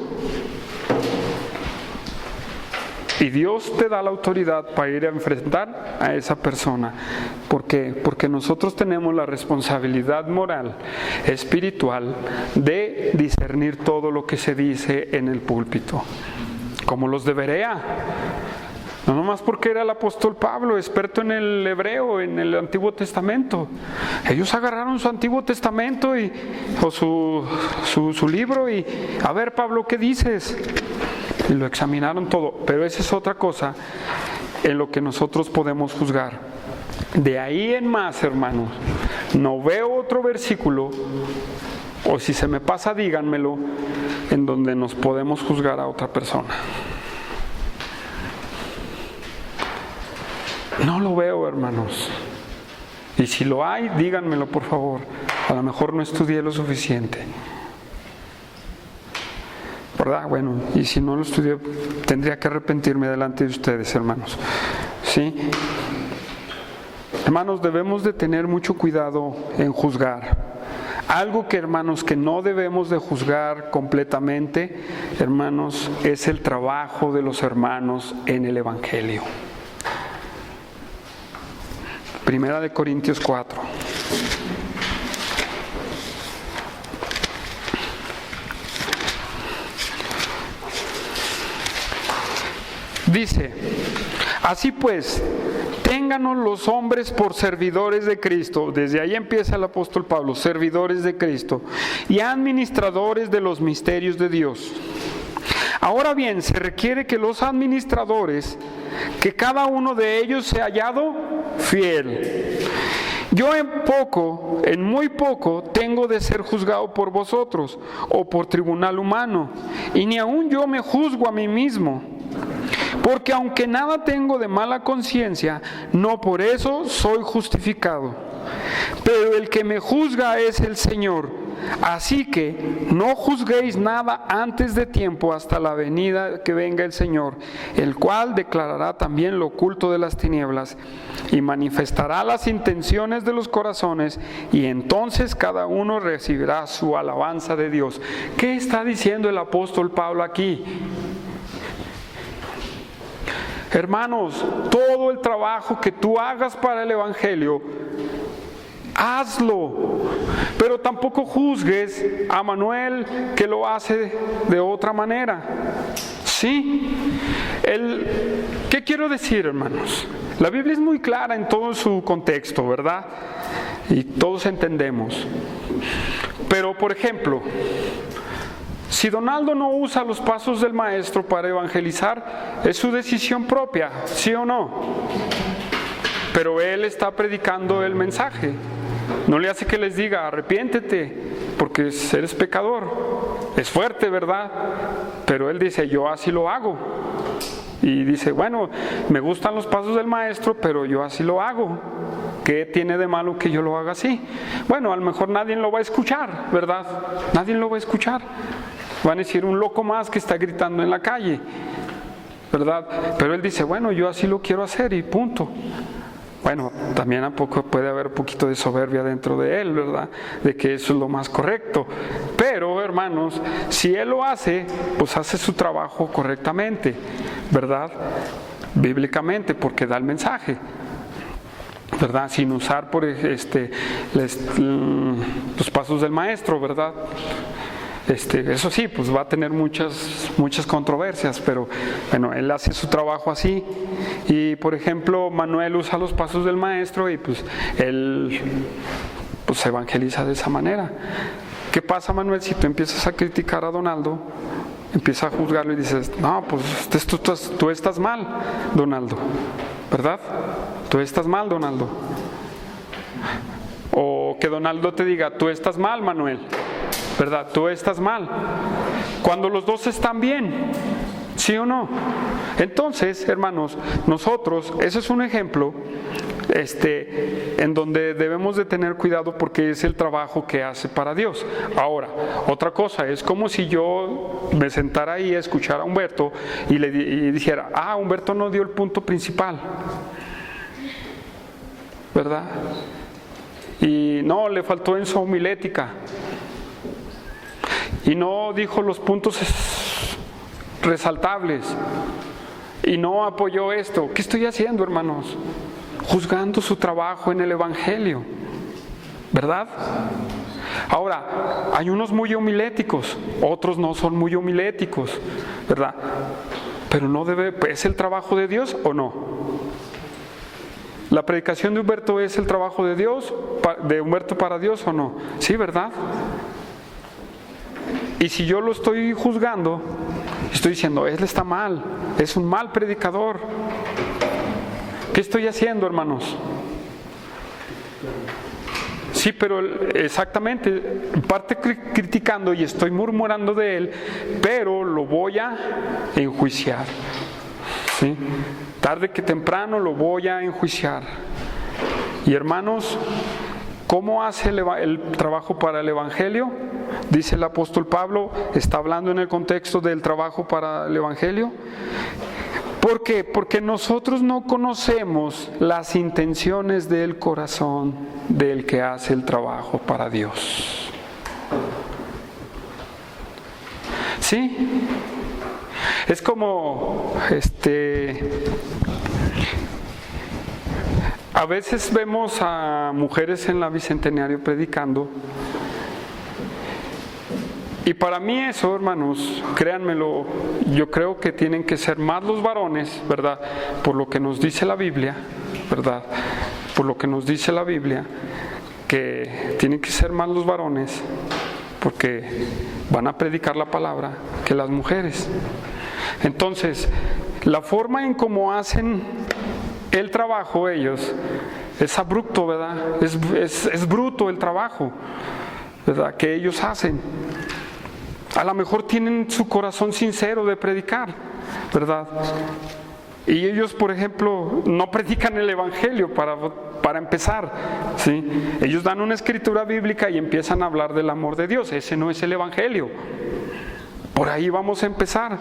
Y Dios te da la autoridad para ir a enfrentar a esa persona. ¿Por qué? Porque nosotros tenemos la responsabilidad moral, espiritual, de discernir todo lo que se dice en el púlpito. Como los de Berea. No nomás porque era el apóstol Pablo, experto en el hebreo, en el Antiguo Testamento. Ellos agarraron su Antiguo Testamento o su libro y, a ver, Pablo, ¿qué dices? Y lo examinaron todo. Pero esa es otra cosa en lo que nosotros podemos juzgar. De ahí en más, hermanos, no veo otro versículo, o si se me pasa, díganmelo, en donde nos podemos juzgar a otra persona. No lo veo, hermanos. Y si lo hay, díganmelo, por favor. A lo mejor no estudié lo suficiente. ¿Verdad? Bueno, y si no lo estudié, tendría que arrepentirme delante de ustedes, hermanos. ¿Sí? Hermanos, debemos de tener mucho cuidado en juzgar. Algo que, hermanos, que no debemos de juzgar completamente, hermanos, es el trabajo de los hermanos en el Evangelio. Primera de Corintios 4. Dice, así pues, ténganos los hombres por servidores de Cristo. Desde ahí empieza el apóstol Pablo, servidores de Cristo y administradores de los misterios de Dios. Ahora bien, se requiere que los administradores, que cada uno de ellos sea hallado fiel. Yo en muy poco tengo de ser juzgado por vosotros o por tribunal humano, y ni aun yo me juzgo a mí mismo. Porque aunque nada tengo de mala conciencia, no por eso soy justificado. Pero el que me juzga es el Señor. Así que no juzguéis nada antes de tiempo hasta la venida que venga el Señor, el cual declarará también lo oculto de las tinieblas y manifestará las intenciones de los corazones, y entonces cada uno recibirá su alabanza de Dios. ¿Qué está diciendo el apóstol Pablo aquí? Hermanos, todo el trabajo que tú hagas para el Evangelio, hazlo, pero tampoco juzgues a Manuel que lo hace de otra manera. ¿Sí? ¿Qué quiero decir, hermanos? La Biblia es muy clara en todo su contexto, ¿verdad? Y todos entendemos. Pero, por ejemplo, si Donaldo no usa los pasos del maestro para evangelizar, es su decisión propia, ¿sí o no? Pero él está predicando el mensaje. No le hace que les diga, arrepiéntete, porque eres pecador. Es fuerte, ¿verdad? Pero él dice, yo así lo hago. Y dice, bueno, me gustan los pasos del maestro, pero yo así lo hago. ¿Qué tiene de malo que yo lo haga así? Bueno, a lo mejor nadie lo va a escuchar, ¿verdad? Nadie lo va a escuchar. Van a decir, un loco más que está gritando en la calle, ¿verdad? Pero él dice, bueno, yo así lo quiero hacer y punto. Bueno, también a poco puede haber un poquito de soberbia dentro de él, ¿verdad? De que eso es lo más correcto. Pero, hermanos, si él lo hace, pues hace su trabajo correctamente, ¿verdad? Bíblicamente, porque da el mensaje, ¿verdad? Sin usar los pasos del maestro, ¿verdad? Eso sí, pues va a tener muchas muchas controversias, pero bueno, él hace su trabajo así. Y por ejemplo, Manuel usa los pasos del maestro y pues él se evangeliza de esa manera. ¿Qué pasa, Manuel, si tú empiezas a criticar a Donaldo? Empiezas a juzgarlo y dices, no, pues tú estás mal, Donaldo, ¿verdad? Tú estás mal, Donaldo. O que Donaldo te diga, tú estás mal, Manuel, ¿verdad? Tú estás mal. Cuando los dos están bien, ¿sí o no? Entonces, hermanos, nosotros, ese es un ejemplo en donde debemos de tener cuidado porque es el trabajo que hace para Dios. Ahora, otra cosa, es como si yo me sentara ahí a escuchar a Humberto y dijera, Humberto no dio el punto principal, ¿verdad? Y no, le faltó en su homilética y no dijo los puntos resaltables y no apoyó esto. ¿Qué estoy haciendo, hermanos? Juzgando su trabajo en el Evangelio, ¿verdad? Ahora, hay unos muy homiléticos, otros no son muy homiléticos, ¿verdad? Pero no ¿es el trabajo de Dios o no? ¿La predicación de Humberto es el trabajo de Dios, de Humberto para Dios o no? Sí, ¿verdad? Y si yo lo estoy juzgando, estoy diciendo, él está mal, es un mal predicador. ¿Qué estoy haciendo, hermanos? Sí, pero exactamente, en parte criticando y estoy murmurando de él, pero lo voy a enjuiciar. ¿Sí? Tarde que temprano lo voy a enjuiciar. Y hermanos, ¿cómo hace el trabajo para el Evangelio? Dice el apóstol Pablo, está hablando en el contexto del trabajo para el Evangelio. ¿Por qué? Porque nosotros no conocemos las intenciones del corazón del que hace el trabajo para Dios. ¿Sí? Es como, a veces vemos a mujeres en la Bicentenario predicando. Y para mí eso, hermanos, créanmelo, yo creo que tienen que ser más los varones, ¿verdad? Por lo que nos dice la Biblia, ¿verdad? Por lo que nos dice la Biblia, que tienen que ser más los varones, porque van a predicar la palabra, que las mujeres. Entonces, la forma en cómo hacen el trabajo ellos es abrupto, ¿verdad? Es bruto el trabajo, ¿verdad? Que ellos hacen. A lo mejor tienen su corazón sincero de predicar, ¿verdad? Y ellos, por ejemplo, no predican el Evangelio para empezar, ¿sí? Ellos dan una escritura bíblica y empiezan a hablar del amor de Dios. Ese no es el Evangelio. Por ahí vamos a empezar.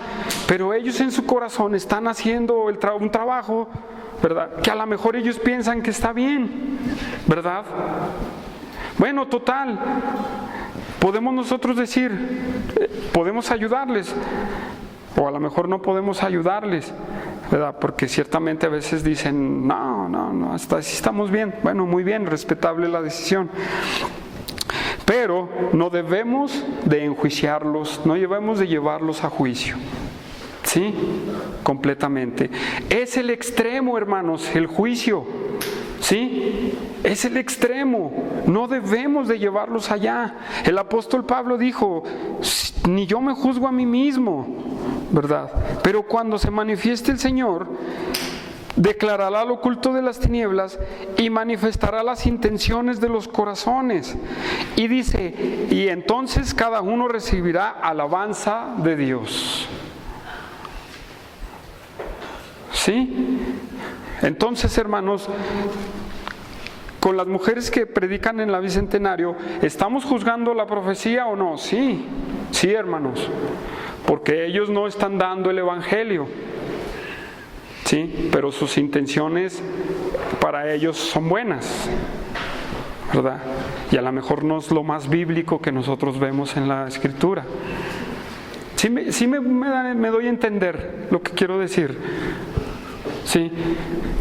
Pero ellos en su corazón están haciendo un trabajo, ¿verdad? Que a lo mejor ellos piensan que está bien, ¿verdad? Bueno, total. Podemos nosotros decir, podemos ayudarles, o a lo mejor no podemos ayudarles, ¿verdad? Porque ciertamente a veces dicen, no, hasta así estamos bien. Bueno, muy bien, respetable la decisión. Pero no debemos de enjuiciarlos, no debemos de llevarlos a juicio. ¿Sí? Completamente. Es el extremo, hermanos, el juicio. ¿Sí? Es el extremo. No debemos de llevarlos allá. El apóstol Pablo dijo, ni yo me juzgo a mí mismo, ¿verdad? Pero cuando se manifieste el Señor, declarará lo oculto de las tinieblas y manifestará las intenciones de los corazones. Y dice, y entonces cada uno recibirá alabanza de Dios. ¿Sí? Entonces, hermanos, con las mujeres que predican en la Bicentenario, ¿estamos juzgando la profecía o no? Sí, hermanos, porque ellos no están dando el Evangelio, ¿sí? Pero sus intenciones para ellos son buenas, ¿verdad? Y a lo mejor no es lo más bíblico que nosotros vemos en la Escritura. Sí me doy a entender lo que quiero decir. Sí,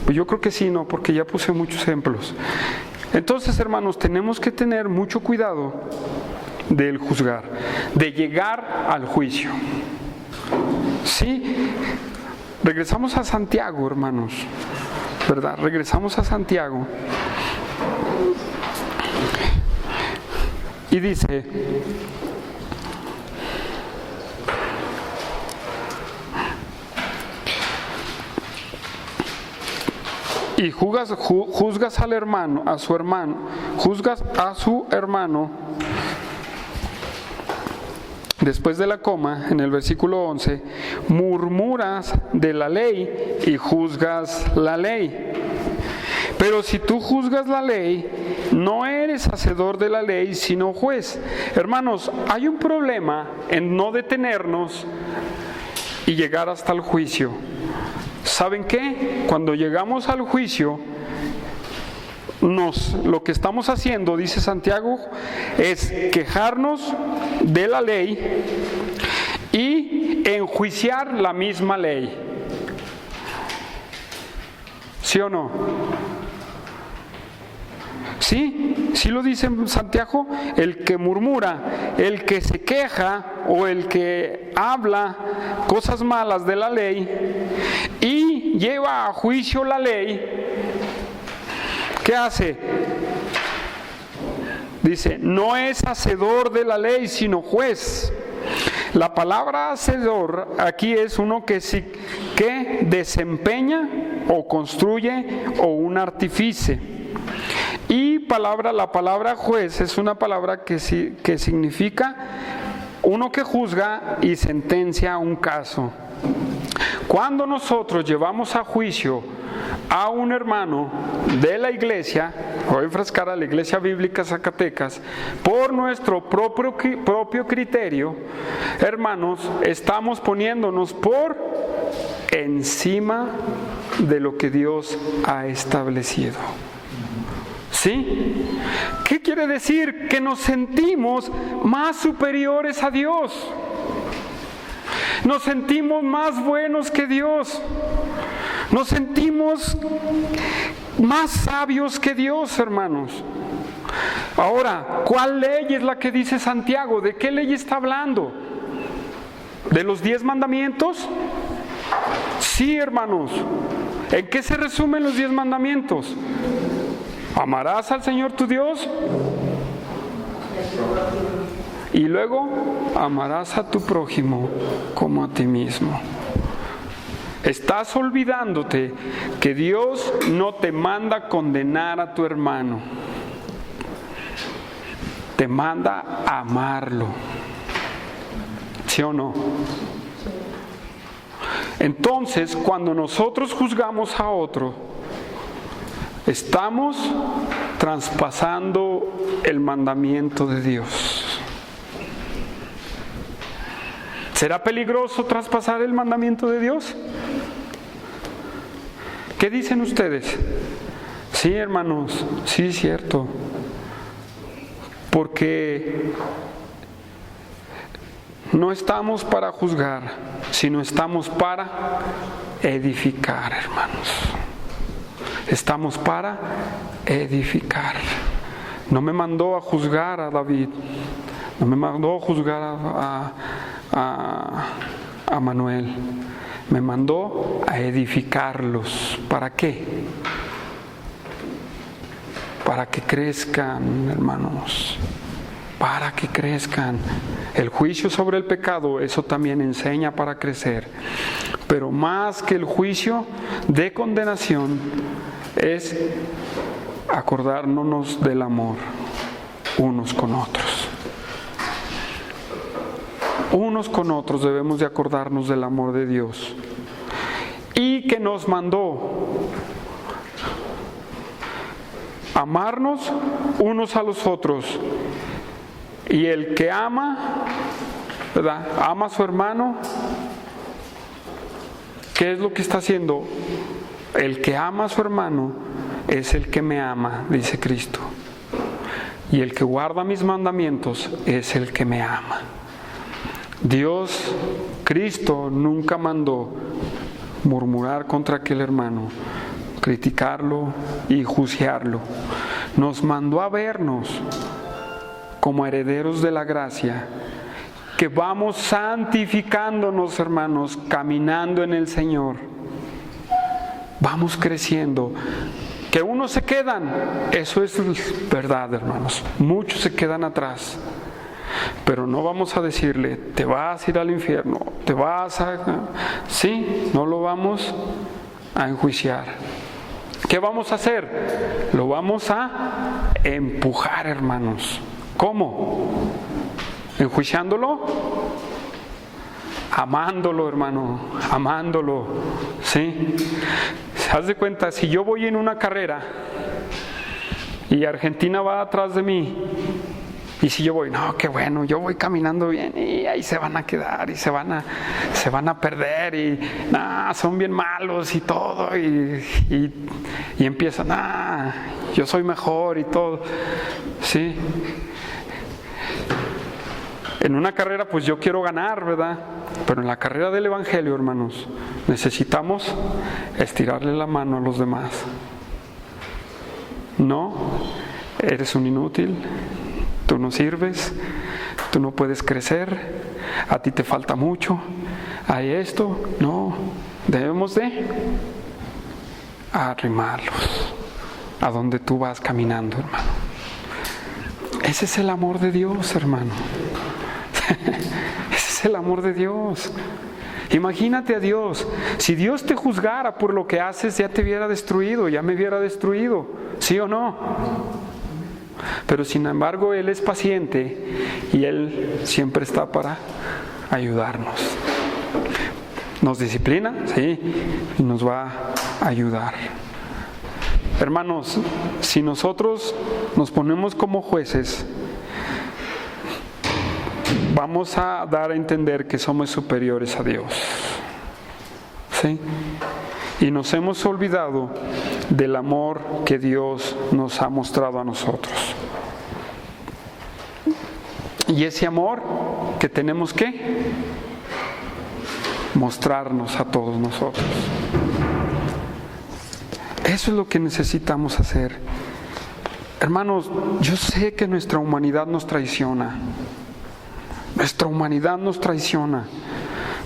pues yo creo que sí, no, porque ya puse muchos ejemplos. Entonces, hermanos, tenemos que tener mucho cuidado del juzgar, de llegar al juicio. Sí, regresamos a Santiago, hermanos, ¿verdad? Regresamos a Santiago. Y dice, y juzgas al hermano, a su hermano, juzgas a su hermano, después de la coma, en el versículo 11, murmuras de la ley y juzgas la ley. Pero si tú juzgas la ley, no eres hacedor de la ley, sino juez. Hermanos, hay un problema en no detenernos y llegar hasta el juicio. ¿Saben qué? Cuando llegamos al juicio, lo que estamos haciendo, dice Santiago, es quejarnos de la ley y enjuiciar la misma ley. ¿Sí o no? Sí, sí lo dice Santiago, el que murmura, el que se queja o el que habla cosas malas de la ley y lleva a juicio la ley, ¿qué hace? Dice, no es hacedor de la ley, sino juez. La palabra hacedor aquí es uno que desempeña o construye o un artífice. Y la palabra juez es una palabra que significa uno que juzga y sentencia un caso. Cuando nosotros llevamos a juicio a un hermano de la iglesia, voy a enfrascar a la Iglesia Bíblica Zacatecas, por nuestro propio criterio, hermanos, estamos poniéndonos por encima de lo que Dios ha establecido. ¿Sí? ¿Qué quiere decir? Que nos sentimos más superiores a Dios. Nos sentimos más buenos que Dios. Nos sentimos más sabios que Dios, hermanos. Ahora, ¿cuál ley es la que dice Santiago? ¿De qué ley está hablando? ¿De los 10 mandamientos? Sí, hermanos. ¿En qué se resumen los 10 mandamientos? Amarás al Señor tu Dios y luego amarás a tu prójimo como a ti mismo. Estás olvidándote que Dios no te manda condenar a tu hermano, te manda amarlo. ¿Sí o no? Entonces, cuando nosotros juzgamos a otro, estamos traspasando el mandamiento de Dios. ¿Será peligroso traspasar el mandamiento de Dios? ¿Qué dicen ustedes? Sí, hermanos, sí es cierto. Porque no estamos para juzgar, sino estamos para edificar, hermanos. Estamos para edificar. No me mandó a juzgar a David, no me mandó a juzgar a Manuel, me mandó a edificarlos. ¿Para qué? Para que crezcan, hermanos, para que crezcan. El juicio sobre el pecado, eso también enseña para crecer. Pero más que el juicio de condenación, es acordarnos del amor unos con otros. Unos con otros debemos de acordarnos del amor de Dios. Y que nos mandó amarnos unos a los otros. Y el que ama, ¿verdad? Ama a su hermano. ¿Qué es lo que está haciendo? El que ama a su hermano es el que me ama, dice Cristo. Y el que guarda mis mandamientos es el que me ama. Dios, Cristo, nunca mandó murmurar contra aquel hermano, criticarlo y juzgarlo. Nos mandó a vernos como herederos de la gracia que vamos santificándonos, hermanos, caminando en el Señor. Vamos creciendo. Que unos se quedan, eso es verdad, hermanos. Muchos se quedan atrás. Pero no vamos a decirle, te vas a ir al infierno, te vas a... Sí, no lo vamos a enjuiciar. ¿Qué vamos a hacer? Lo vamos a empujar, hermanos. ¿Cómo? ¿Enjuiciándolo? Amándolo, hermano, amándolo. ¿Sí? Haz de cuenta, si yo voy en una carrera y Argentina va atrás de mí, y si yo voy, no, qué bueno, yo voy caminando bien, y ahí se van a quedar y se van a perder, y son bien malos y todo, y empiezan, yo soy mejor y todo. ¿Sí? En una carrera pues yo quiero ganar, ¿verdad? Pero en la carrera del Evangelio, hermanos, necesitamos estirarle la mano a los demás. No, eres un inútil, tú no sirves, tú no puedes crecer, a ti te falta mucho, hay esto. No, debemos de arrimarlos a donde tú vas caminando, hermano. Ese es el amor de Dios, hermano. Ese es el amor de Dios. Imagínate a Dios. Si Dios te juzgara por lo que haces, ya te hubiera destruido, ya me hubiera destruido. ¿Sí o no? Pero sin embargo, Él es paciente y Él siempre está para ayudarnos. Nos disciplina, sí, y nos va a ayudar. Hermanos, si nosotros nos ponemos como jueces, vamos a dar a entender que somos superiores a Dios. ¿Sí? Y nos hemos olvidado del amor que Dios nos ha mostrado a nosotros. Y ese amor que tenemos que mostrarnos a todos nosotros. Eso es lo que necesitamos hacer. Hermanos, yo sé que nuestra humanidad nos traiciona. Nuestra humanidad nos traiciona.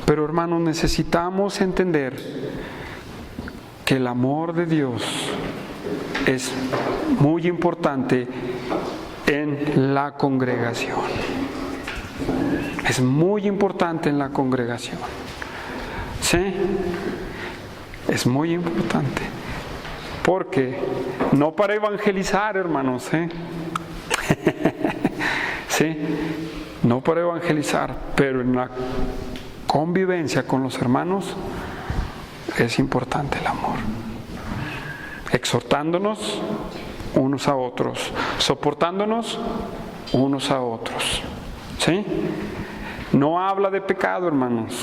Pero hermanos, necesitamos entender que el amor de Dios es muy importante en la congregación. Es muy importante en la congregación. ¿Sí? Es muy importante. Porque no para evangelizar, hermanos, ¿sí? No para evangelizar, pero en la convivencia con los hermanos es importante el amor. Exhortándonos unos a otros, soportándonos unos a otros. ¿Sí? No habla de pecado, hermanos.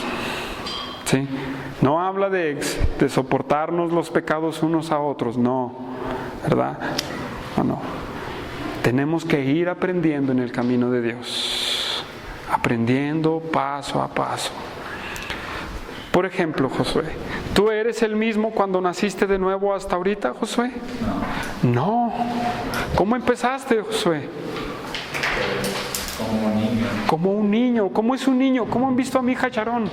¿Sí? No habla de soportarnos los pecados unos a otros, no, ¿verdad? No. Tenemos que ir aprendiendo en el camino de Dios, aprendiendo paso a paso. Por ejemplo, Josué, ¿tú eres el mismo cuando naciste de nuevo hasta ahorita, Josué? No. ¿Cómo empezaste, Josué? Como un niño. Como un niño. ¿Cómo es un niño? ¿Cómo han visto a mi hija Charón?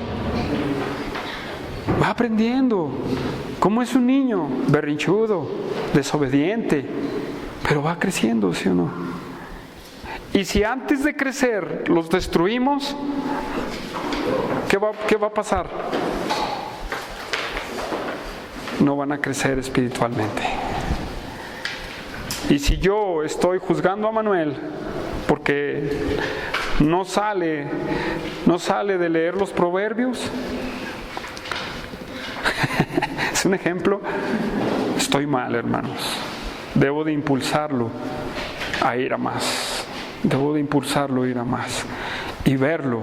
Va aprendiendo. ¿Cómo es un niño? Berrinchudo, desobediente, pero va creciendo, ¿sí o no? Y si antes de crecer los destruimos, ¿qué va a pasar? No van a crecer espiritualmente. Y si yo estoy juzgando a Manuel porque no sale de leer los proverbios, es un ejemplo, estoy mal, hermanos. Debo de impulsarlo a ir a más. Debo de impulsarlo a ir a más y verlo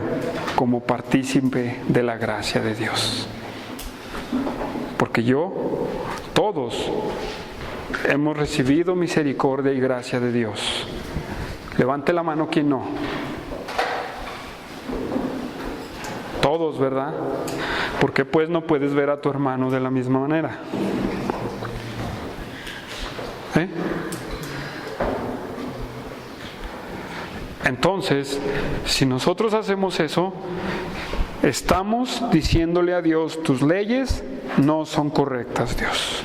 como partícipe de la gracia de Dios. Porque todos hemos recibido misericordia y gracia de Dios. Levante la mano quien no. Todos, ¿verdad? ¿Por qué pues no puedes ver a tu hermano de la misma manera? Entonces, si nosotros hacemos eso, estamos diciéndole a Dios, tus leyes no son correctas, Dios.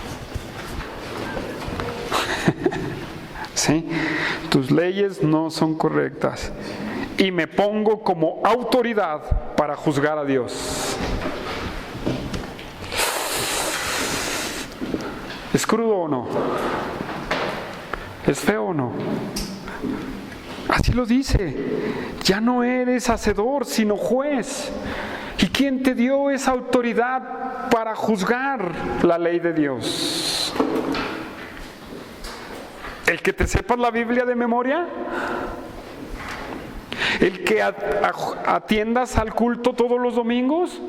¿Sí? Tus leyes no son correctas. Y me pongo como autoridad para juzgar a Dios. ¿Es crudo o no? ¿Es feo o no? Así lo dice. Ya no eres hacedor, sino juez. ¿Y quién te dio esa autoridad para juzgar la ley de Dios? ¿El que te sepas la Biblia de memoria? ¿El que atiendas al culto todos los domingos?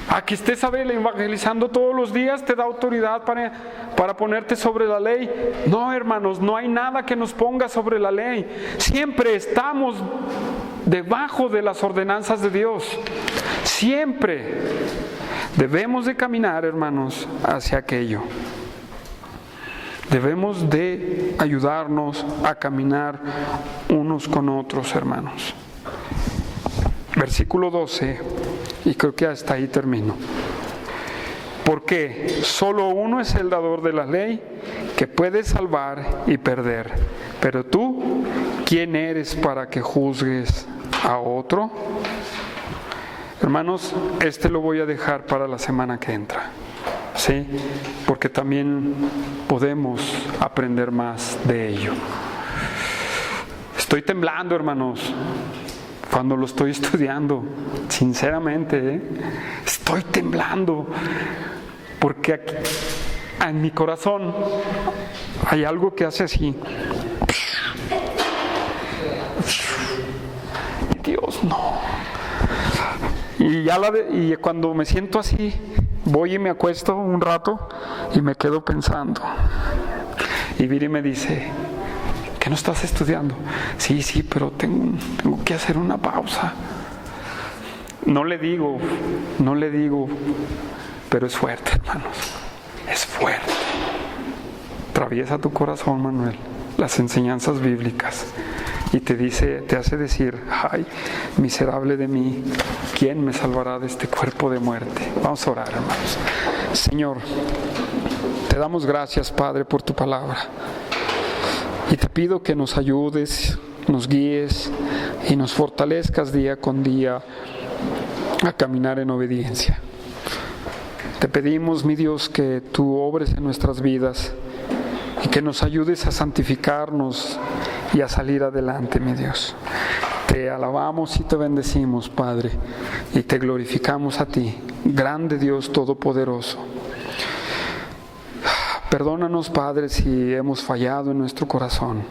¿A que estés evangelizando todos los días te da autoridad para ponerte sobre la ley? No, hermanos, no hay nada que nos ponga sobre la ley. Siempre estamos debajo de las ordenanzas de Dios. Siempre debemos de caminar, hermanos, hacia aquello. Debemos de ayudarnos a caminar unos con otros, hermanos. Versículo 12, y creo que hasta ahí termino. Porque solo uno es el dador de la ley, que puede salvar y perder. Pero tú, ¿quién eres para que juzgues a otro? Hermanos, lo voy a dejar para la semana que entra. ¿Sí? Porque también podemos aprender más de ello. Estoy temblando, hermanos, cuando lo estoy estudiando, sinceramente, estoy temblando, porque aquí, en mi corazón hay algo que hace así. Dios, no. Y cuando me siento así, voy y me acuesto un rato y me quedo pensando. Y Viri me dice, ¿qué no estás estudiando? Sí, pero tengo que hacer una pausa. No le digo, pero es fuerte, hermanos. Es fuerte. Atraviesa tu corazón, Manuel, las enseñanzas bíblicas. Y te hace decir, ay, miserable de mí, ¿quién me salvará de este cuerpo de muerte? Vamos a orar, hermanos. Señor, te damos gracias, Padre, por tu palabra. Y te pido que nos ayudes, nos guíes y nos fortalezcas día con día a caminar en obediencia. Te pedimos, mi Dios, que tú obres en nuestras vidas y que nos ayudes a santificarnos y a salir adelante, mi Dios. Te alabamos y te bendecimos, Padre, y te glorificamos a ti, grande Dios todopoderoso. Perdónanos, Padre, si hemos fallado en nuestro corazón.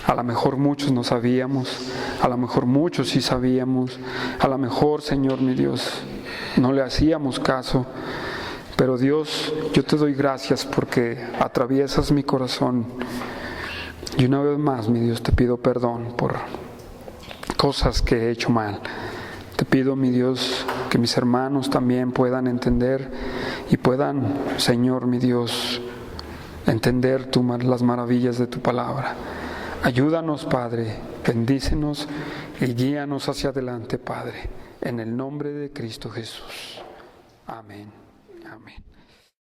A lo mejor muchos no sabíamos, a lo mejor muchos sí sabíamos, a lo mejor, Señor mi Dios, no le hacíamos caso. Pero Dios, yo te doy gracias porque atraviesas mi corazón. Y una vez más, mi Dios, te pido perdón por cosas que he hecho mal. Te pido, mi Dios, que mis hermanos también puedan entender y puedan, Señor, mi Dios, entender las maravillas de tu palabra. Ayúdanos, Padre, bendícenos y guíanos hacia adelante, Padre, en el nombre de Cristo Jesús. Amén. Amén.